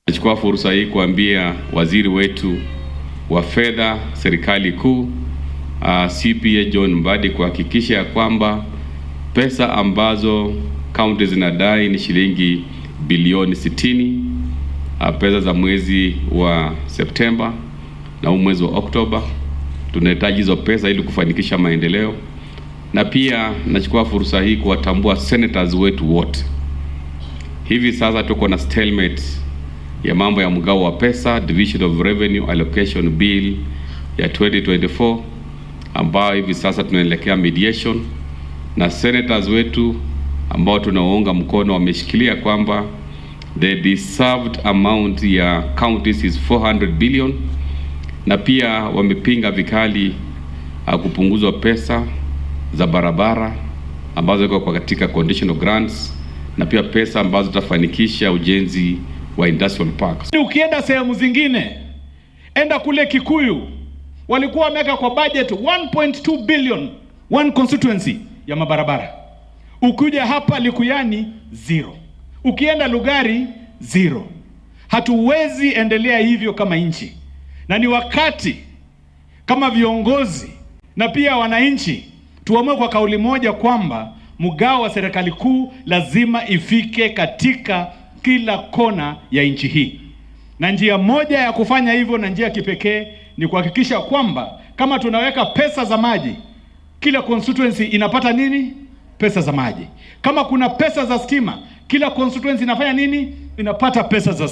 Nachukua fursa hii kuambia waziri wetu wa fedha serikali kuu CPA John Mbadi kuhakikisha kwamba pesa ambazo kaunti zinadai ni shilingi bilioni 60, pesa za mwezi wa Septemba na mwezi wa Oktoba. Tunahitaji hizo pesa ili kufanikisha maendeleo, na pia nachukua fursa hii kuwatambua senators wetu wote. Hivi sasa tuko na stalemate ya mambo ya mgao wa pesa, Division of Revenue Allocation Bill ya 2024, ambayo hivi sasa tunaelekea mediation, na senators wetu ambao tunaunga mkono wameshikilia kwamba the deserved amount ya counties is 400 billion, na pia wamepinga vikali kupunguzwa pesa za barabara ambazo ziko katika conditional grants, na pia pesa ambazo zitafanikisha ujenzi wa industrial parks. Ukienda sehemu zingine, enda kule Kikuyu, walikuwa wameka kwa budget 1.2 billion one constituency ya mabarabara. Ukija hapa Likuyani zero. Ukienda Lugari zero. Hatuwezi endelea hivyo kama nchi. Na ni wakati kama viongozi na pia wananchi tuamue kwa kauli moja kwamba mgao wa serikali kuu lazima ifike katika kila kona ya nchi hii. Na njia moja ya kufanya hivyo, na njia kipekee, ni kuhakikisha kwamba kama tunaweka pesa za maji, kila constituency inapata nini? Pesa za maji. Kama kuna pesa za stima, kila constituency inafanya nini? Inapata pesa za stima.